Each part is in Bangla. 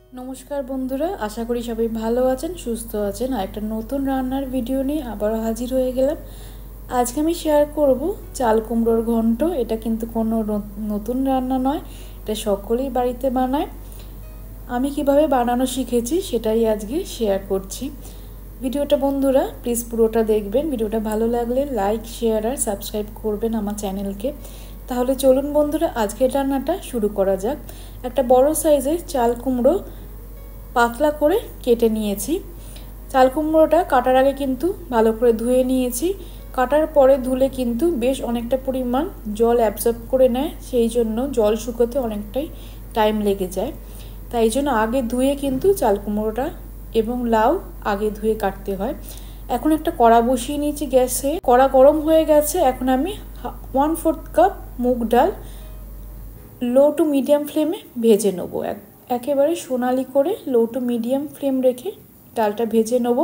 नमस्कार बंधुरा आशा करी सबाई भालो आछेन सुस्थ आछेन। आरेकटा नतून रान्नार भिडियो निये आबारो हाजिर हये गेलाम। आज के आमि शेयार करब चाल कुमड़ोर घन्ट। एटा किन्तु कोनो नतून रान्ना नय, एटा सकलेई बाड़ीते बानाय। आमि किभाबे बानानो शिखेछि सेटाई आजके शेयार करछि। भिडियोटा बंधुरा प्लिज पुरोटा देखबेन। भिडियोटा भालो लागले लाइक शेयार और सबस्क्राइब करबेन आमार चैनेलके। ताहले चलुन बंधुरा आजकेर रान्नाटा शुरू करा जाक। एक बड़ो साइजेर चाल कुमड़ो पातला करे केटे निয়েছি। चाल कुमड़ोटा काटार आगे किन्तु भालो करे धुए निয়েছি। काटार परे धुले किन्तु बेश अनेकटा परिमाण जल অ্যাবজর্ব करे नेয়, সেই জন্য জল শুকোতে অনেকটাই টাইম লেগে যায়। তাই জন্য আগে ধুয়ে কিন্তু চাল কুমড়োটা এবং লাউ আগে ধুয়ে কাটতে হয়। এখন একটা কড়া বসিয়ে নিয়েছি গ্যাসে। কড়া গরম হয়ে গেছে। এখন আমি 1/4 কাপ মুগ ডাল लो टू मीडियम फ्लेमे भेजे नेब। एकेबारे सोनाली करे लो टू मीडियम फ्लेम रेखे डालटा भेजे नेब।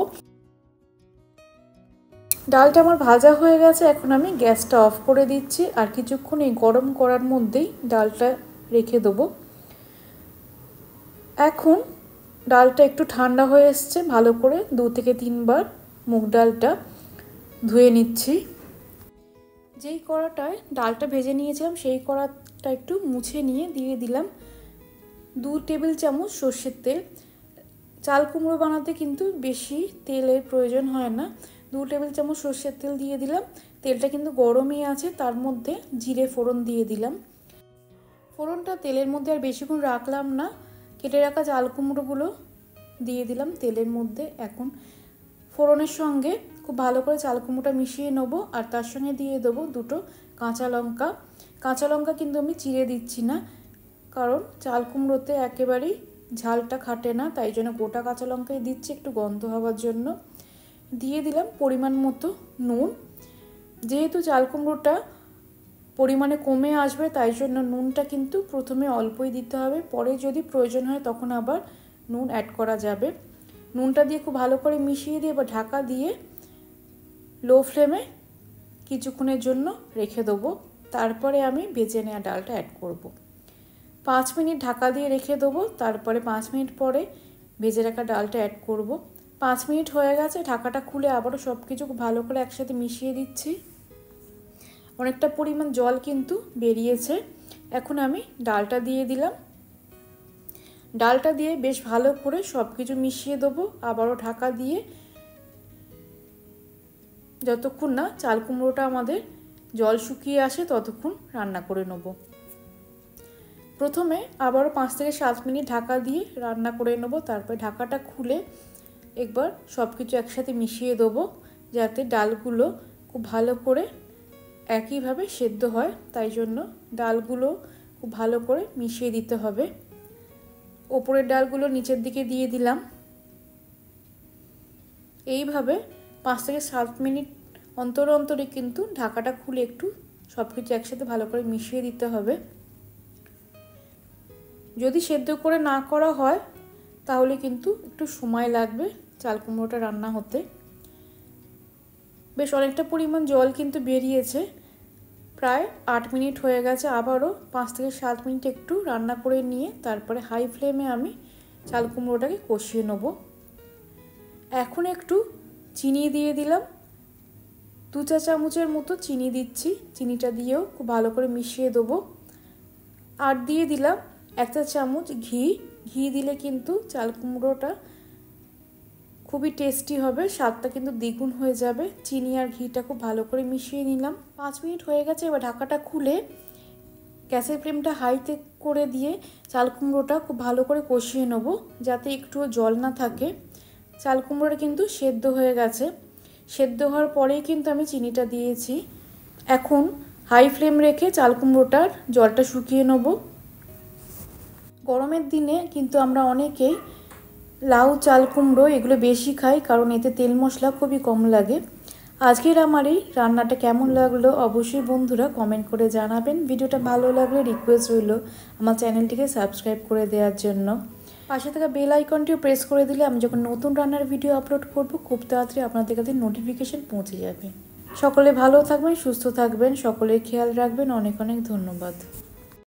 डालटा आमार भाजा हये गेछे। एखन आमि ग्यासटा अफ करे दिচ্ছি আর কিছুক্ষণ এই গরম করার মধ্যেই ডালটা রেখে দেব। এখন ডালটা একটু ঠান্ডা হয়ে এসেছে। ভালো করে 2 থেকে 3 বার মুগ ডালটা ধুয়ে নিচ্ছি। যেই কড়াটায় ডালটা ভেজে নিয়েছিলাম সেই কড়াটা একটু মুছে নিয়ে দিয়ে দিলাম 2 টেবিল চামচ সরষের তেল। চাল কুমড়ো বানাতে কিন্তু বেশি তেলের প্রয়োজন হয় না। 2 টেবিল চামচ সরষের তেল দিয়ে দিলাম। তেলটা কিন্তু গরমই আছে। তার মধ্যে জিরে ফোড়ন দিয়ে দিলাম। ফোড়নটা তেলের মধ্যে আর বেশিক্ষণ রাখলাম না। কেটে রাখা চাল কুমড়োগুলো দিয়ে দিলাম তেলের মধ্যে। এখন ফোড়নের সঙ্গে খুব ভালো করে চাল কুমড়োটা মিশিয়ে নেব আর তার সঙ্গে দিয়ে দেবো 2টো কাঁচা লঙ্কা। কাঁচা লঙ্কা কিন্তু আমি চিড়ে দিচ্ছি না, কারণ চাল কুমড়োতে একেবারেই ঝালটা খাটে না, তাই জন্য গোটা কাঁচা লঙ্কাই দিচ্ছি একটু গন্ধ হওয়ার জন্য। দিয়ে দিলাম পরিমাণ মতো নুন। যেহেতু চাল কুমড়োটা পরিমাণে কমে আসবে তাই জন্য নুনটা কিন্তু প্রথমে অল্পই দিতে হবে, পরে যদি প্রয়োজন হয় তখন আবার নুন অ্যাড করা যাবে। নুনটা দিয়ে খুব ভালো করে মিশিয়ে দিয়ে বা ঢাকা দিয়ে লো ফ্লেমে কিছুক্ষণের জন্য রেখে দেবো। তারপরে আমি ভেজে নেওয়া ডালটা অ্যাড করব। 5 মিনিট ঢাকা দিয়ে রেখে দেবো। তারপরে 5 মিনিট পরে ভেজে রাখা ডালটা অ্যাড করব। 5 মিনিট হয়ে গেছে। ঢাকাটা খুলে আবারও সব কিছু ভালো করে একসাথে মিশিয়ে দিচ্ছি। অনেকটা পরিমাণ জল কিন্তু বেরিয়েছে। এখন আমি ডালটা দিয়ে দিলাম। ডালটা দিয়ে বেশ ভালো করে সব কিছু মিশিয়ে দেবো। আবারও ঢাকা দিয়ে যতক্ষণ না চাল কুমড়োটা আমাদের জল শুকিয়ে আসে ততক্ষণ রান্না করে নেব। প্রথমে আবারও 5 থেকে 7 মিনিট ঢাকা দিয়ে রান্না করে নেব। তারপরে ঢাকাটা খুলে একবার সব কিছু একসাথে মিশিয়ে দেবো যাতে ডালগুলো খুব ভালো করে একইভাবে সেদ্ধ হয়। তাই জন্য ডালগুলো খুব ভালো করে মিশিয়ে দিতে হবে। ওপরের ডালগুলো নিচের দিকে দিয়ে দিলাম। এইভাবে 5 থেকে 7 মিনিট অন্তর অন্তরে কিন্তু ঢাকাটা খুলে একটু সব কিছু একসাথে ভালো করে মিশিয়ে দিতে হবে। যদি সেদ্ধ করে না করা হয় তাহলে কিন্তু একটু সময় লাগবে চাল কুমড়োটা রান্না হতে। বেশ অনেকটা পরিমাণ জল কিন্তু বেরিয়েছে। প্রায় 8 মিনিট হয়ে গেছে। আবারও 5 থেকে 7 মিনিট একটু রান্না করে নিয়ে তারপরে হাই ফ্লেমে আমি চাল কুমড়োটাকে কষিয়ে নেব। এখন একটু চিনি দিয়ে দিলাম। 2 চা চামচের মতো চিনি দিচ্ছি। চিনিটা দিয়েও খুব ভালো করে মিশিয়ে দেবো। আর দিয়ে দিলাম 1 চা চামচ ঘি। ঘি দিলে কিন্তু চাল কুমড়োটা খুবই টেস্টি হবে, স্বাদটা কিন্তু দ্বিগুণ হয়ে যাবে। চিনি আর ঘিটা খুব ভালো করে মিশিয়ে নিলাম। 5 মিনিট হয়ে গেছে। এবার ঢাকাটা খুলে গ্যাসের ফ্লেমটা হাইতে করে দিয়ে চাল কুমড়োটা খুব ভালো করে কষিয়ে নেব যাতে একটুও জল না থাকে। চাল কুমড়োটা কিন্তু সেদ্ধ হয়ে গেছে। সেদ্ধ হওয়ার পরেই কিন্তু আমি চিনিটা দিয়েছি। এখন হাই ফ্লেম রেখে চাল কুমড়োটার জলটা শুকিয়ে নেব। গরমের দিনে কিন্তু আমরা অনেকেই লাউ চাল কুমড়ো এগুলো বেশি খাই, কারণ এতে তেল মশলা খুবই কম লাগে। আজকের আমার এই রান্নাটা কেমন লাগলো অবশ্যই বন্ধুরা কমেন্ট করে জানাবেন। ভিডিওটা ভালো লাগলে রিকোয়েস্ট রইল আমার চ্যানেলটিকে সাবস্ক্রাইব করে দেওয়ার জন্য। পাশে থাকা বেল আইকনটিও প্রেস করে দিলে আমি যখন নতুন রান্নার ভিডিও আপলোড করব খুব তাড়াতাড়ি আপনাদের কাছে নোটিফিকেশন পৌঁছে যাবে। সকলে ভালো থাকবেন, সুস্থ থাকবেন, সকলের খেয়াল রাখবেন। অনেক অনেক ধন্যবাদ।